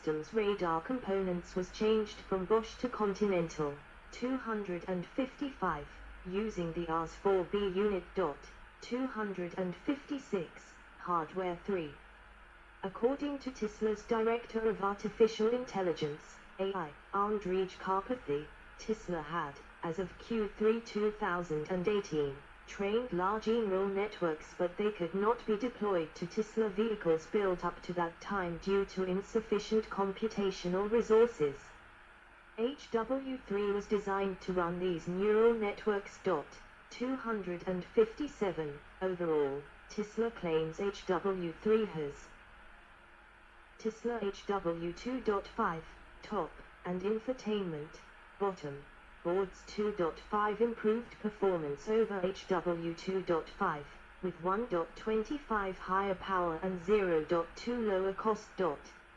Customs radar components was changed from Bosch to Continental. 255, using the AS4B unit. 256, Hardware 3. According to Tesla's Director of Artificial Intelligence, AI, Andrej Karpathy, Tesla had, as of Q3 2018, trained large neural networks, but they could not be deployed to Tesla vehicles built up to that time due to insufficient computational resources. HW3 was designed to run these neural networks. 257, overall, Tesla claims HW3 has Tesla HW2.5, top, and infotainment, bottom, boards 2.5 improved performance over HW2.5, with 1.25 higher power and 0.2 lower cost.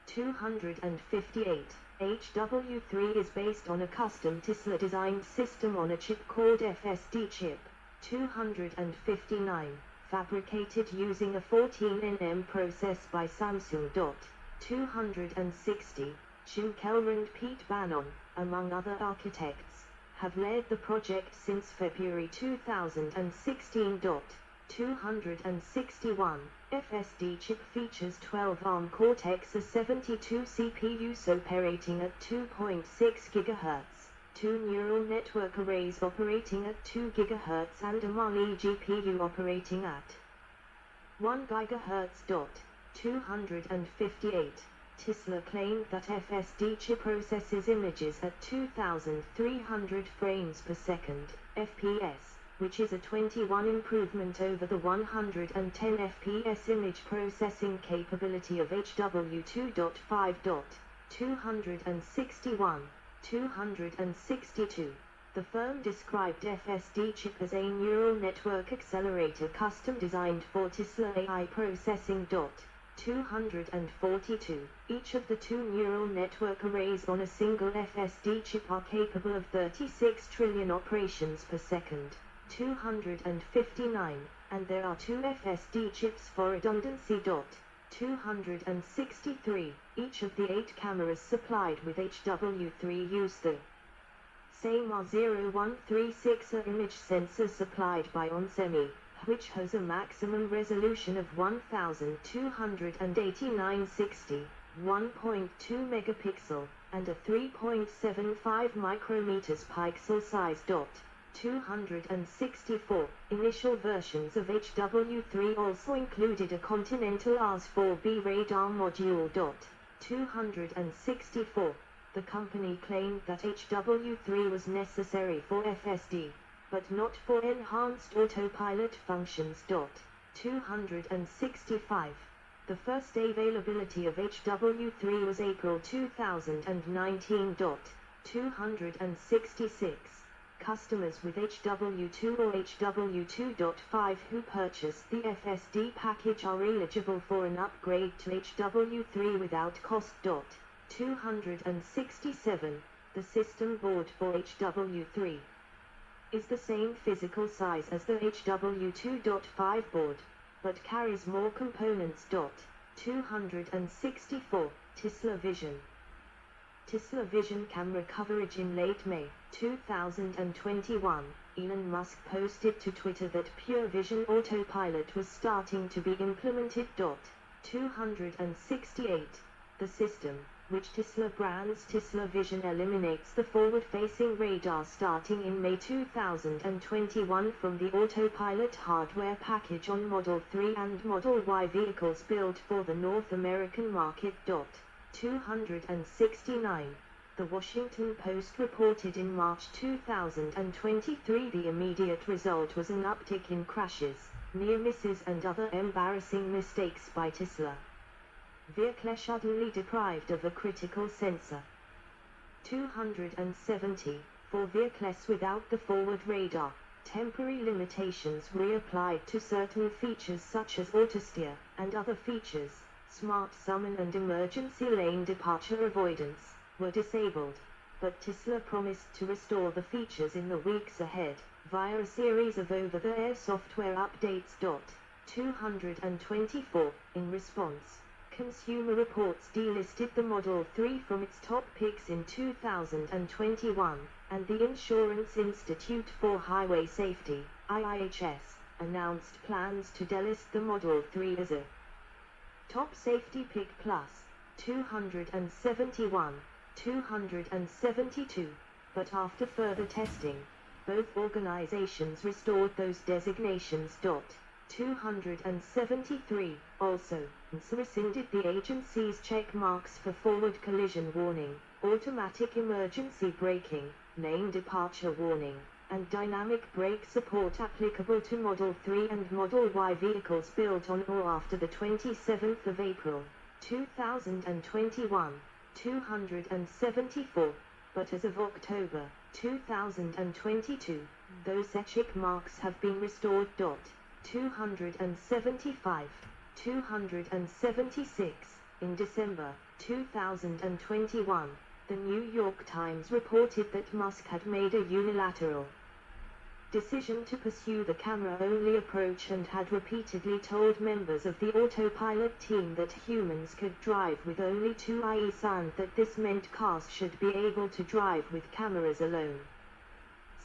258, HW3 is based on a custom Tesla-designed system on a chip called FSD chip. 259, fabricated using a 14nm process by Samsung. 260, Jim Kelver and Pete Bannon, among other architects, have led the project since February 2016. 261, FSD chip features 12 ARM Cortex-A72 CPUs operating at 2.6 GHz, 2 neural network arrays operating at 2 GHz and a Mali GPU operating at 1 GHz. 258, Tesla claimed that FSD chip processes images at 2,300 frames per second, FPS, which is a 21 improvement over the 110 FPS image processing capability of HW2.5. 261, 262. The firm described FSD chip as a neural network accelerator custom designed for Tesla AI processing. 242. Each of the two neural network arrays on a single FSD chip are capable of 36 trillion operations per second. 259, and there are two FSD chips for redundancy. 263, each of the 8 cameras supplied with HW3 use the same R0136 image sensor supplied by onsemi, which has a maximum resolution of 1289/60, 1.2 megapixel, and a 3.75 micrometers pixel size. 264. Initial versions of HW3 also included a Continental AS4B radar module. 264. The company claimed that HW3 was necessary for FSD, but not for enhanced autopilot functions. 265. The first availability of HW3 was April 2019. 266. Customers with HW2 or HW2.5 who purchase the FSD package are eligible for an upgrade to HW3 without cost. 267. The system board for HW3 is the same physical size as the HW2.5 board, but carries more components. 264. Tesla Vision. Tesla Vision camera coverage. In late May 2021, Elon Musk posted to Twitter that Pure Vision Autopilot was starting to be implemented. 268. The system, which Tesla brands Tesla Vision, eliminates the forward-facing radar starting in May 2021 from the Autopilot hardware package on Model 3 and Model Y vehicles built for the North American market. 269. The Washington Post reported in March 2023 the immediate result was an uptick in crashes, near misses and other embarrassing mistakes by Tesla vehicles suddenly deprived of a critical sensor. 270. For vehicles without the forward radar, temporary limitations reapplied to certain features such as autosteer, and other features, smart summon and emergency lane departure avoidance, were disabled, but Tesla promised to restore the features in the weeks ahead, via a series of over-the-air software updates. 224. In response, Consumer Reports delisted the Model 3 from its top picks in 2021, and the Insurance Institute for Highway Safety, IIHS, announced plans to delist the Model 3 as a top safety pick plus 271, 272, but after further testing, both organizations restored those designations. 273. Also, NHTSA rescinded the agency's check marks for forward collision warning, automatic emergency braking, lane departure warning, and dynamic brake support applicable to Model 3 and Model Y vehicles built on or after the 27th of April, 2021, 274, but as of October 2022, those check marks have been restored. 275, 276. In December 2021, the New York Times reported that Musk had made a unilateral decision to pursue the camera-only approach and had repeatedly told members of the Autopilot team that humans could drive with only two eyes and that this meant cars should be able to drive with cameras alone.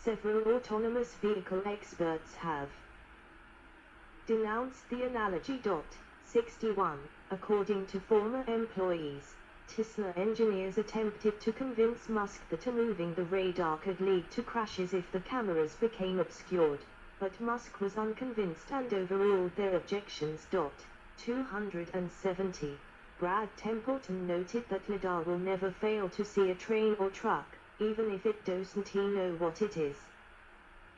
Several autonomous vehicle experts have denounced the analogy. 61. According to former employees, Tesla engineers attempted to convince Musk that removing the radar could lead to crashes if the cameras became obscured, but Musk was unconvinced and overruled their objections. 270. Brad Templeton noted that LiDAR will never fail to see a train or truck, even if it doesn't know what it is.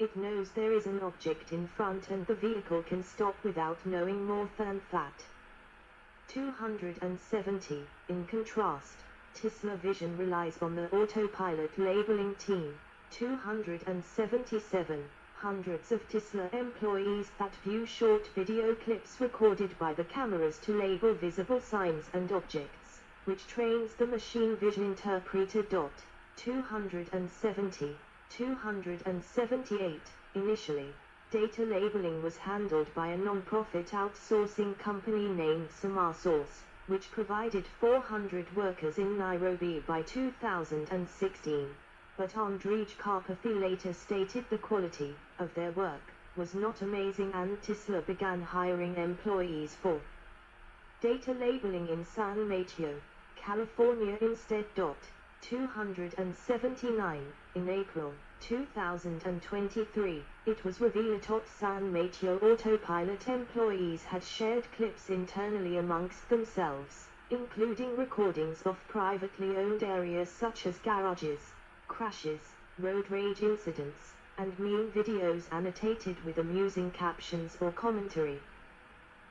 It knows there is an object in front and the vehicle can stop without knowing more than that. 270. In contrast, Tesla Vision relies on the Autopilot labeling team. 277. Hundreds of Tesla employees that view short video clips recorded by the cameras to label visible signs and objects, which trains the machine vision interpreter. 270. 278. Initially, data labeling was handled by a non-profit outsourcing company named SmartSource, which provided 400 workers in Nairobi by 2016. But Andrej Karpathy later stated the quality of their work was not amazing and Tesla began hiring employees for data labeling in San Mateo, California instead. 279. In April 2023, it was revealed that San Mateo Autopilot employees had shared clips internally amongst themselves, including recordings of privately owned areas such as garages, crashes, road rage incidents, and meme videos annotated with amusing captions or commentary.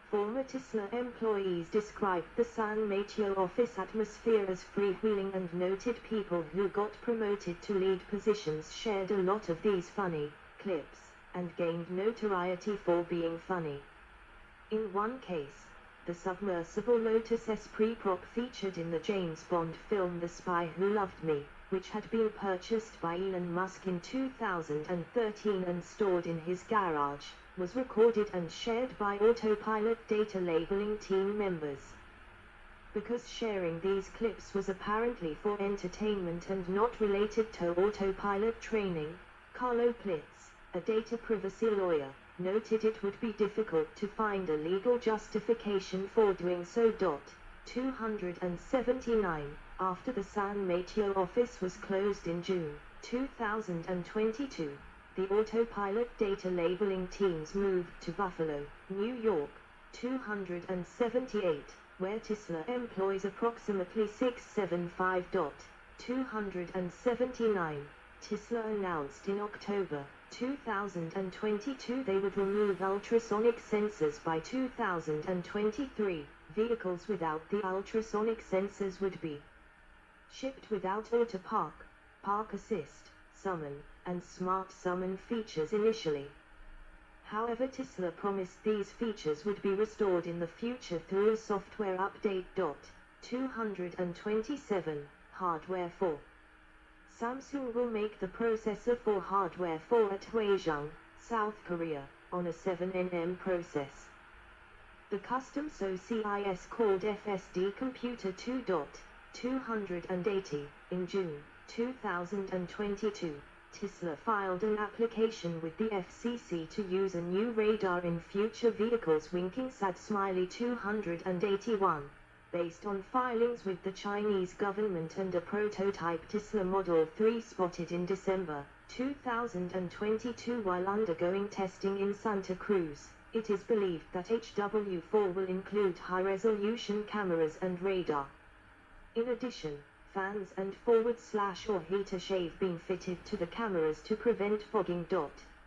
Former Tesla employees described the San Mateo office atmosphere as freewheeling and noted people who got promoted to lead positions shared a lot of these funny clips, and gained notoriety for being funny. In one case, the submersible Lotus Esprit prop featured in the James Bond film The Spy Who Loved Me, which had been purchased by Elon Musk in 2013 and stored in his garage, was recorded and shared by Autopilot data labeling team members. Because sharing these clips was apparently for entertainment and not related to Autopilot training, Carlo Plitz, a data privacy lawyer, noted it would be difficult to find a legal justification for doing so. 279. After the San Mateo office was closed in June 2022, the Autopilot data labeling teams moved to Buffalo, New York. 278, where Tesla employs approximately 675. 279. Tesla announced in October 2022 they would remove ultrasonic sensors by 2023. Vehicles without the ultrasonic sensors would be shipped without auto park assist, summon, and smart summon features initially. However, Tesla promised these features would be restored in the future through a software update. 227. Hardware 4. Samsung will make the processor for hardware 4 at Hwaseong, South Korea, on a 7nm process. The custom SoCIS called FSD Computer 2.280 in June 2022. Tesla filed an application with the FCC to use a new radar in future vehicles, winking sad smiley 281. Based on filings with the Chinese government and a prototype Tesla Model 3 spotted in December 2022 while undergoing testing in Santa Cruz, it is believed that HW4 will include high-resolution cameras and radar. In addition, fans and forward/or heater shave being fitted to the cameras to prevent fogging.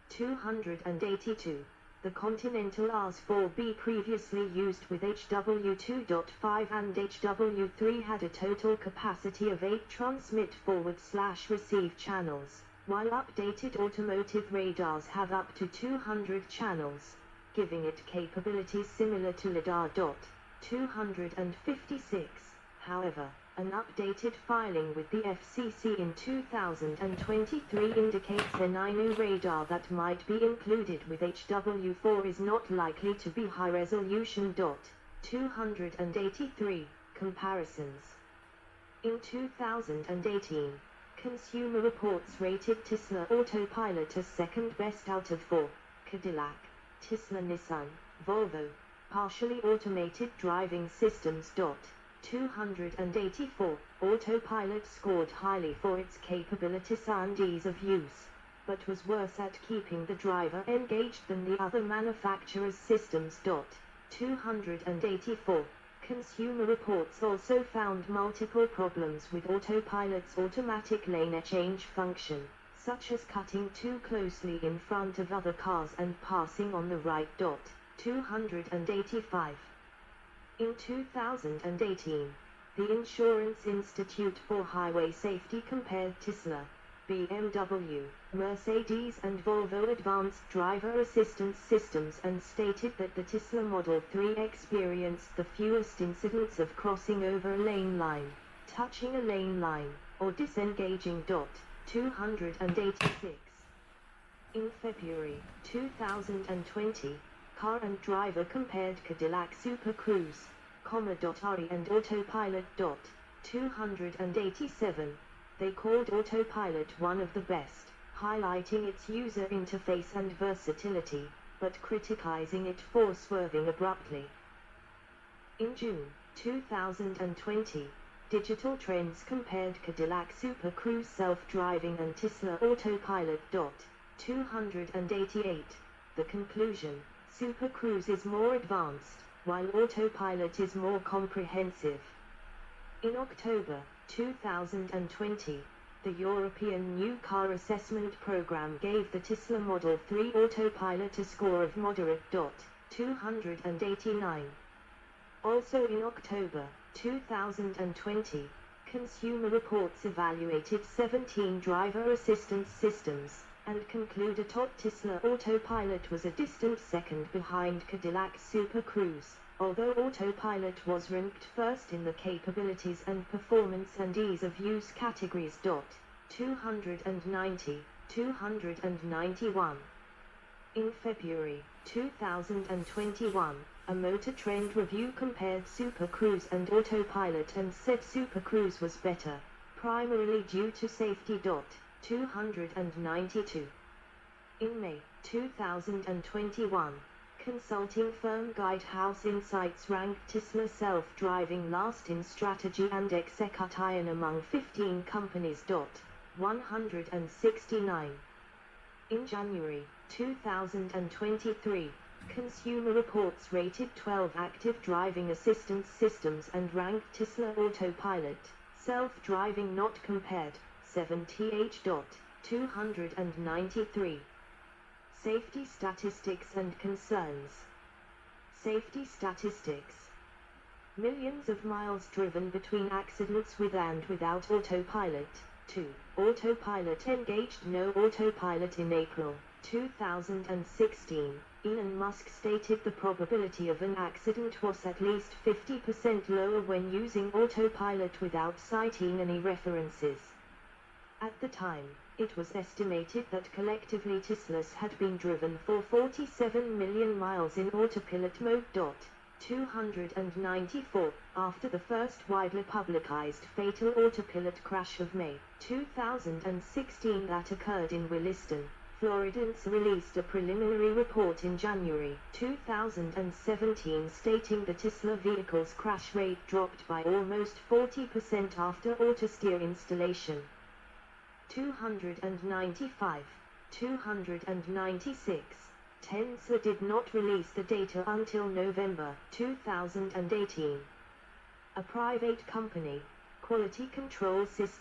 282. The Continental Rs4B previously used with HW2.5 and HW3 had a total capacity of 8 transmit forward/receive channels, while updated automotive radars have up to 200 channels, giving it capabilities similar to LiDAR. 256. However, an updated filing with the FCC in 2023 indicates a new radar that might be included with HW4 is not likely to be high resolution. 283. Comparisons. In 2018, Consumer Reports rated Tesla Autopilot as second best out of 4, Cadillac, Tesla, Nissan, Volvo, partially automated driving systems. 284. Autopilot scored highly for its capabilities and ease of use, but was worse at keeping the driver engaged than the other manufacturers' systems. 284. Consumer Reports also found multiple problems with Autopilot's automatic lane change function, such as cutting too closely in front of other cars and passing on the right. 285. In 2018, the Insurance Institute for Highway Safety compared Tesla, BMW, Mercedes and Volvo advanced driver assistance systems and stated that the Tesla Model 3 experienced the fewest incidents of crossing over a lane line, touching a lane line, or disengaging. 286. In February 2020, Car and Driver compared Cadillac Super Cruise, RE and Autopilot. 287. They called Autopilot one of the best, highlighting its user interface and versatility, but criticizing it for swerving abruptly. In June 2020, Digital Trends compared Cadillac Super Cruise self-driving and Tesla Autopilot. 288. The conclusion: Super Cruise is more advanced, while Autopilot is more comprehensive. In October 2020, the European New Car Assessment Program gave the Tesla Model 3 Autopilot a score of moderate. 289. Also in October 2020, Consumer Reports evaluated 17 driver assistance systems, and concluded top Tesla Autopilot was a distant second behind Cadillac Super Cruise, although Autopilot was ranked first in the capabilities and performance and ease of use categories. 290, 291. In February 2021, a Motor Trend review compared Super Cruise and Autopilot and said Super Cruise was better, primarily due to safety. 292. In May 2021, consulting firm Guidehouse Insights ranked Tesla self-driving last in strategy and execution among 15 companies. 169. In January 2023, Consumer Reports rated 12 active driving assistance systems and ranked Tesla Autopilot, self-driving not compared, 70H. 293. Safety statistics and concerns. Safety statistics. Millions of miles driven between accidents with and without Autopilot. 2. Autopilot engaged. No Autopilot in April 2016. Elon Musk stated the probability of an accident was at least 50% lower when using Autopilot without citing any references. At the time, it was estimated that collectively Teslas had been driven for 47 million miles in Autopilot mode. 294. After the first widely publicized fatal Autopilot crash of May 2016 that occurred in Williston, Florida, released a preliminary report in January 2017 stating the Tesla vehicle's crash rate dropped by almost 40% after autosteer installation. 295. 296. Tesla did not release the data until November 2018. A private company, Quality Control Systems,